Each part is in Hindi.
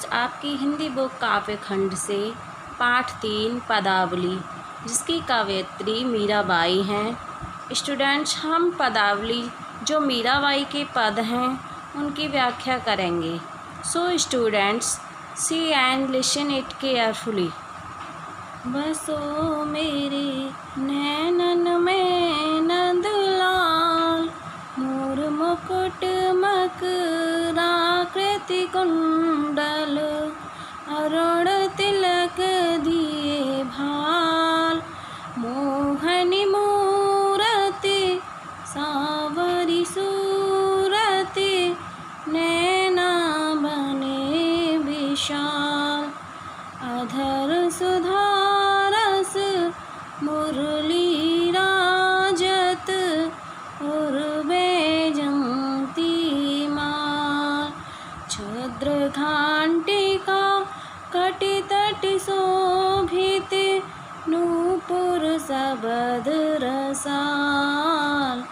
स्टूडेंट्स, आपकी हिंदी बुक काव्य खंड से पाठ 3 पदावली, जिसकी कवयित्री मीराबाई हैं। स्टूडेंट्स, हम पदावली जो मीराबाई के पद हैं उनकी व्याख्या करेंगे। So students, see and listen it carefully. बसो मेरे नैनन में नंदलाल, मोर मुकुट मकराकृति कुंडल, अरुण तिलक दिए भाल, मोहनी मूरति सावरी सूरति, नैना बने विशाल, अधर सुधारस मुरली राजत, उर्वे जंती माल, छद्र घाटिका कटितट शोभित, नूपुर सबद रसाल,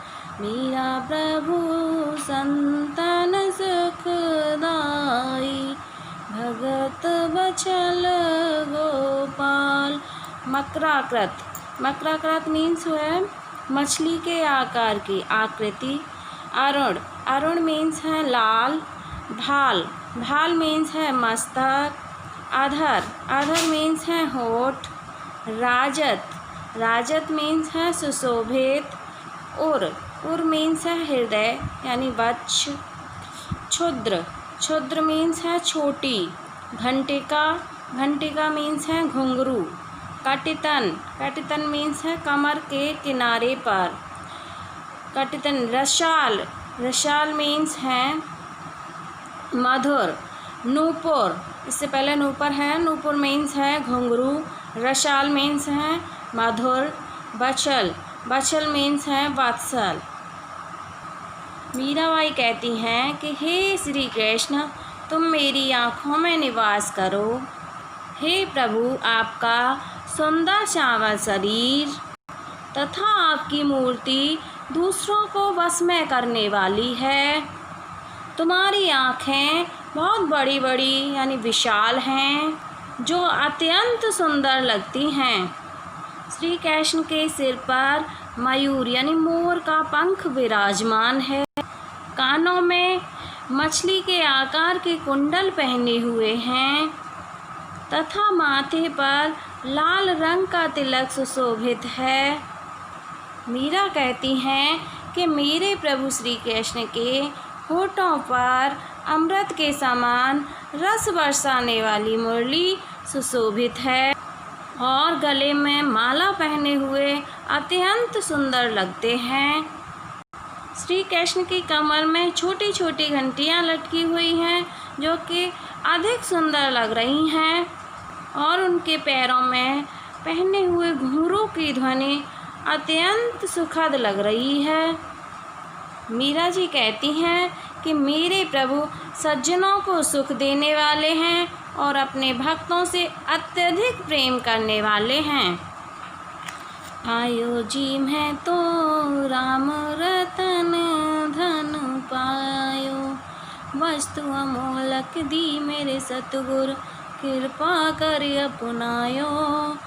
मीरा प्रभु संतन सुखदाई, भगत बचल गोपाल। मकराकृत, मकराकृत मीन्स है मछली के आकार की आकृति। अरुण, अरुण मीन्स है लाल। भाल, भाल मीन्स है मस्तक। अधर, अधर मीन्स है होठ। राजत, राजत मीन्स है सुशोभित। उर मीन्स है हृदय यानी वक्ष। क्षुद्र, क्षुद्र मीन्स है छोटी। घंटिका, घंटिका मीन्स है घुंघरू। कटितन, कटितन मीन्स है कमर के किनारे पर। कटितन। रसाल, रसाल मीन्स है मधुर। नूपुर, इससे पहले नूपुर है, नूपुर मीन्स है घुंघरू। रसाल मीन्स है मधुर। बचल, बचल मीन्स है वत्सल। मीराबाई कहती हैं कि हे श्री कृष्ण, तुम मेरी आँखों में निवास करो। हे प्रभु, आपका सुंदर श्यामल शरीर तथा आपकी मूर्ति दूसरों को वश में करने वाली है। तुम्हारी आँखें बहुत बड़ी बड़ी यानी विशाल हैं, जो अत्यंत सुंदर लगती हैं। श्री कृष्ण के सिर पर मयूर यानी मोर का पंख विराजमान है। कानों में मछली के आकार के कुंडल पहने हुए हैं तथा माथे पर लाल रंग का तिलक सुशोभित है। मीरा कहती हैं कि मेरे प्रभु श्री कृष्ण के होठों पर अमृत के समान रस बरसाने वाली मुरली सुशोभित है और गले में माला पहने हुए अत्यंत सुंदर लगते हैं। श्री कृष्ण की कमर में छोटी छोटी घंटियाँ लटकी हुई हैं, जो कि अधिक सुंदर लग रही हैं, और उनके पैरों में पहने हुए घुंघरू की ध्वनि अत्यंत सुखद लग रही है। मीरा जी कहती हैं कि मेरे प्रभु सज्जनों को सुख देने वाले हैं और अपने भक्तों से अत्यधिक प्रेम करने वाले हैं। आयो जी मैं तो राम रतन धन पायो, वस्तु अमोलक दी मेरे सतगुर, कृपा कर अपनायो,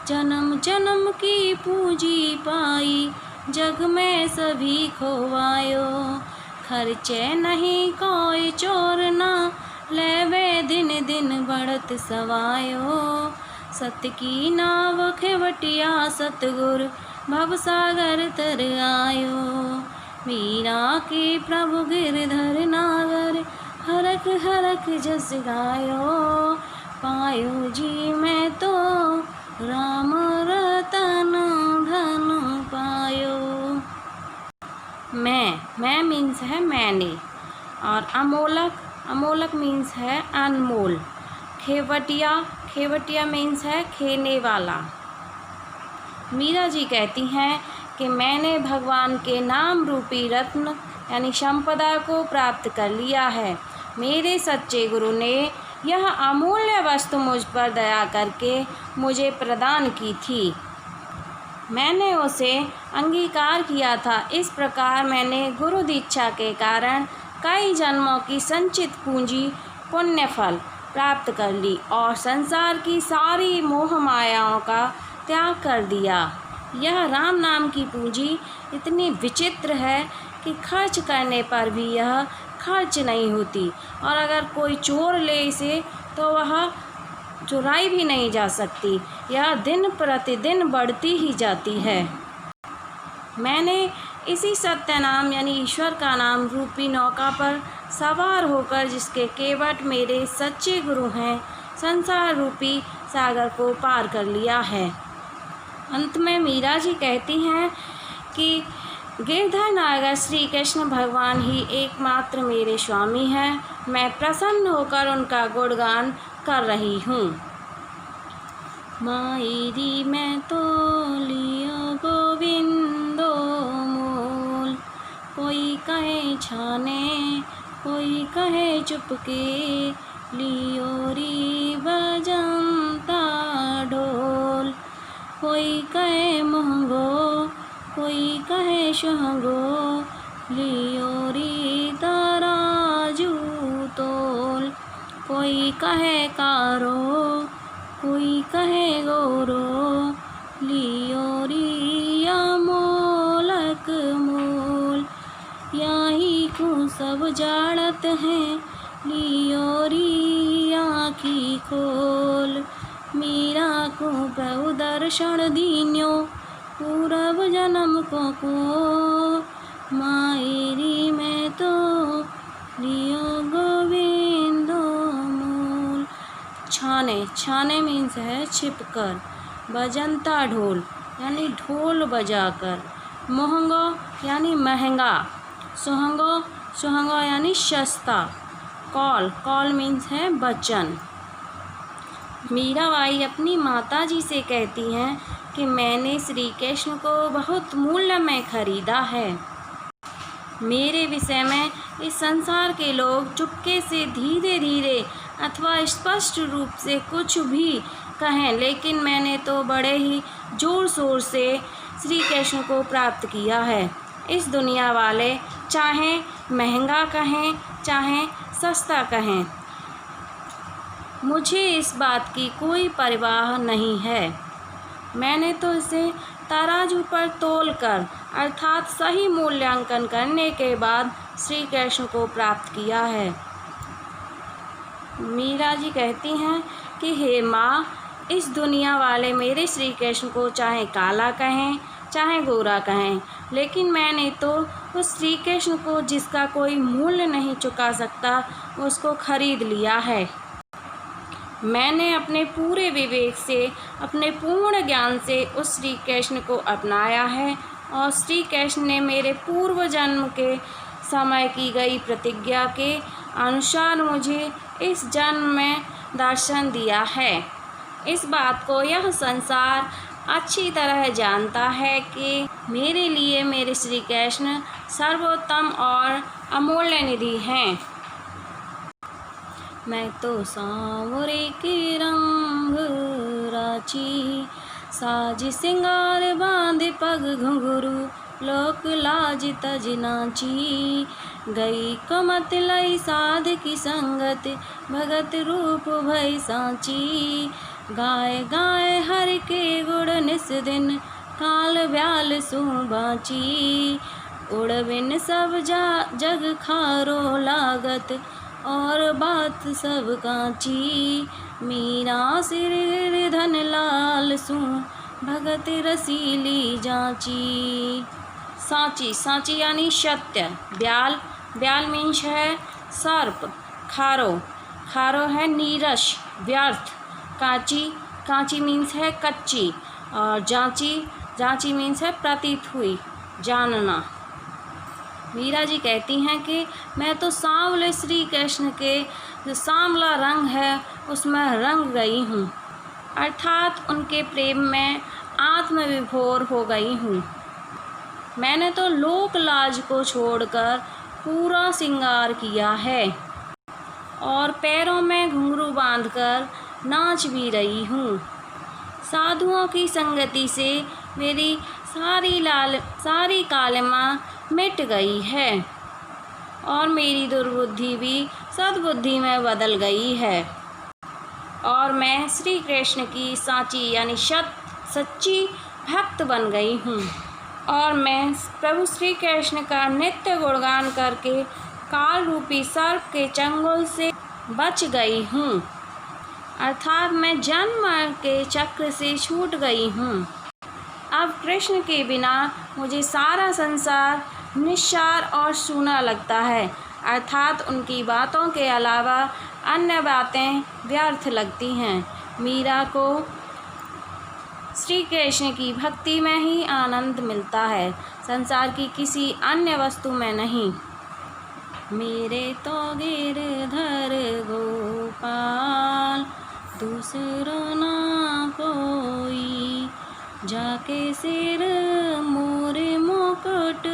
जन्म जन्म की पूंजी पाई, जग में सभी खोवायो, खर्चे नहीं कोई चोर ना, लेवे दिन दिन बढ़त सवायो, सत्य की नाव खेवटिया सतगुर, भवसागर तर आयो, मीरा के प्रभु गिरधर नागर, हरख हरख जस गायो, पायो जी मैं तो राम रतन धन पायो। मैं मीन्स है मैंने, और अमोलक, अमोलक मीन्स है अनमोल। खेवटिया, खेवटिया मीन्स है खेने वाला। मीरा जी कहती हैं कि मैंने भगवान के नाम रूपी रत्न यानी संपदा को प्राप्त कर लिया है। मेरे सच्चे गुरु ने यह अमूल्य वस्तु मुझ पर दया करके मुझे प्रदान की थी। मैंने उसे अंगीकार किया था। इस प्रकार मैंने गुरु दीक्षा के कारण कई जन्मों की संचित पूंजी पुण्य फल प्राप्त कर ली और संसार की सारी मोह मायाओं का त्याग कर दिया। यह राम नाम की पूंजी इतनी विचित्र है कि खर्च करने पर भी यह खर्च नहीं होती, और अगर कोई चोर ले इसे तो वह चुराई भी नहीं जा सकती। यह दिन प्रतिदिन बढ़ती ही जाती है। मैंने इसी सत्य नाम यानी ईश्वर का नाम रूपी नौका पर सवार होकर, जिसके केवट मेरे सच्चे गुरु हैं, संसार रूपी सागर को पार कर लिया है। अंत में मीरा जी कहती हैं कि गिरधर नागर श्री कृष्ण भगवान ही एकमात्र मेरे स्वामी हैं। मैं प्रसन्न होकर उनका गुणगान कर रही हूँ। मायरी मैं तो लियो गोविंदो मोल, कोई कहे छाने कोई कहे चुपके, लियो री बजंता ढोल, कोई कहे महंगो कोई कहे शहंगो, लियो री तराजू तोल, कोई कहे कारो कोई कहे गोरो, लियो री मोलक मोल, यही को सब जाड़त हैं, लियो री आँखी खोल, मीरा को प्रभु दर्शन दीन्यो, पूरब जन्म को मायरी में तो लियो गोविंदो मोल। छाने, छाने मीन्स है छिपकर, बजंता ढोल यानी ढोल बजाकर, महंगो यानी महंगा, सुहंगो, सुहंगो यानी सस्ता, कॉल, कॉल मीन्स है बचन। मीराबाई अपनी माता जी से कहती हैं कि मैंने श्री कृष्ण को बहुत मूल्य में खरीदा है। मेरे विषय में इस संसार के लोग चुपके से धीरे धीरे अथवा स्पष्ट रूप से कुछ भी कहें, लेकिन मैंने तो बड़े ही जोर शोर से श्री कृष्ण को प्राप्त किया है। इस दुनिया वाले चाहे महंगा कहें चाहे सस्ता कहें, मुझे इस बात की कोई परवाह नहीं है। मैंने तो इसे तराजू पर तोलकर अर्थात सही मूल्यांकन करने के बाद श्री कृष्ण को प्राप्त किया है। मीरा जी कहती हैं कि हे माँ, इस दुनिया वाले मेरे श्री कृष्ण को चाहे काला कहें चाहे गोरा कहें, लेकिन मैंने तो उस श्री कृष्ण को जिसका कोई मूल्य नहीं चुका सकता, उसको खरीद लिया है। मैंने अपने पूरे विवेक से, अपने पूर्ण ज्ञान से उस श्री कृष्ण को अपनाया है, और श्री कृष्ण ने मेरे पूर्व जन्म के समय की गई प्रतिज्ञा के अनुसार मुझे इस जन्म में दर्शन दिया है। इस बात को यह संसार अच्छी तरह जानता है कि मेरे लिए मेरे श्री कृष्ण सर्वोत्तम और अमूल्य निधि हैं। मैं तो सांवरे के रंग राची, साज सिंगार बांध पग घुंघरू, लोक लाज तज नाची, गई कमत लई साध की संगत, भगत रूप भई सांची, गाय गाय हर के गुण निस दिन, काल ब्याल सु बाची, उड़ बिन सब जग खारो लागत, और बात सब कांची, मीरा सिर धन लाल सु, भगत रसीली जाची। सांची, सांची यानी सत्य। ब्याल, ब्याल मीन्स है सर्प। खारो, खारो है नीरस व्यर्थ। कांची, कांची मीन्स है कच्ची। और जांची, जांची मीन्स है प्रतीत हुई, जानना। मीरा जी कहती हैं कि मैं तो सांवले श्री कृष्ण के जो सांवला रंग है उसमें रंग गई हूँ, अर्थात उनके प्रेम में आत्मविभोर हो गई हूँ। मैंने तो लोक लाज को छोड़कर पूरा श्रृंगार किया है और पैरों में घुंघरू बांधकर नाच भी रही हूँ। साधुओं की संगति से मेरी सारी कालिमा मिट गई है और मेरी दुर्बुद्धि भी सद्बुद्धि में बदल गई है। और मैं श्री कृष्ण की साची यानी सच्ची भक्त बन गई हूँ। और मैं प्रभु श्री कृष्ण का नित्य गुणगान करके काल रूपी सर्प के चंगुल से बच गई हूँ, अर्थात मैं जन्म के चक्र से छूट गई हूँ। अब कृष्ण के बिना मुझे सारा संसार निस्सार और सूना लगता है, अर्थात उनकी बातों के अलावा अन्य बातें व्यर्थ लगती हैं। मीरा को श्री कृष्ण की भक्ति में ही आनंद मिलता है, संसार की किसी अन्य वस्तु में नहीं। मेरे तो गिरधर गोपाल दूसरो ना कोई, जाके सिर मोरे मुकुट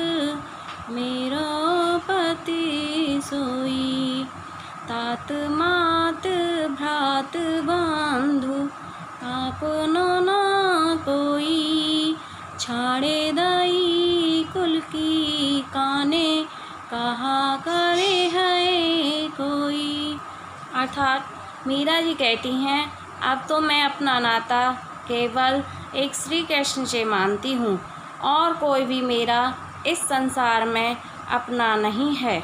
मेरो पति सोई। तात मात भ्रात बंधु आपनो ना कोई, छाड़े दाई कुल की काने कहा करे है कोई। अर्थात मीरा जी कहती हैं, अब तो मैं अपना नाता केवल एक श्री कृष्ण से मानती हूँ और कोई भी मेरा इस संसार में अपना नहीं है।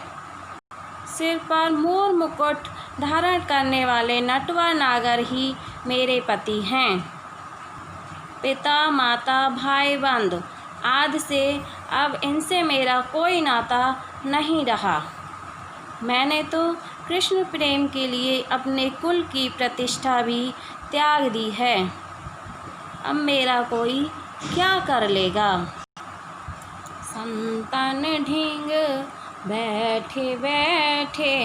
सिर पर मोर मुकुट धारण करने वाले नटवर नागर ही मेरे पति हैं। पिता माता भाई बंधु आदि से अब इनसे मेरा कोई नाता नहीं रहा। मैंने तो कृष्ण प्रेम के लिए अपने कुल की प्रतिष्ठा भी त्याग दी है। अब मेरा कोई क्या कर लेगा। संतन ढींग बैठे बैठे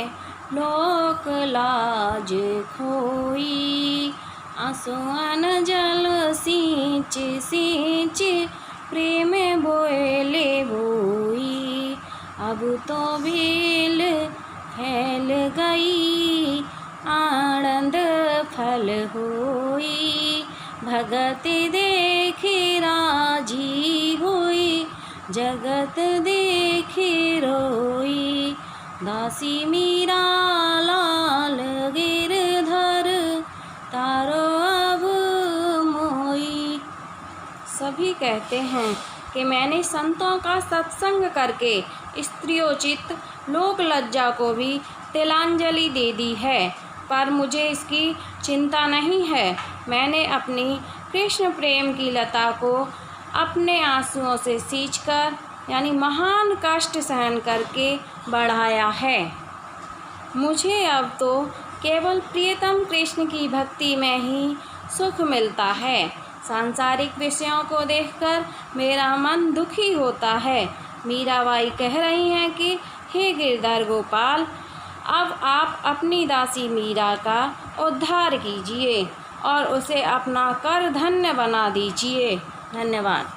लोक लाज खोई, आंसुअन जल सींच सींच प्रेम बोले बोई। अब तो भील फैल गई आनंद फल होई, भगति देखी राजी हुई जगत देखी रोई। दासी मीरा लाल गिरधर तारो अब मोई। सभी कहते हैं कि मैंने संतों का सत्संग करके स्त्रियोचित लोक लज्जा को भी तिलांजलि दे दी है, पर मुझे इसकी चिंता नहीं है। मैंने अपनी कृष्ण प्रेम की लता को अपने आंसुओं से सींचकर यानी महान कष्ट सहन करके बढ़ाया है। मुझे अब तो केवल प्रियतम कृष्ण की भक्ति में ही सुख मिलता है। सांसारिक विषयों को देखकर मेरा मन दुखी होता है। मीराबाई कह रही हैं कि हे गिरधर गोपाल, अब आप अपनी दासी मीरा का उद्धार कीजिए और उसे अपना कर धन्य बना दीजिए। धन्यवाद।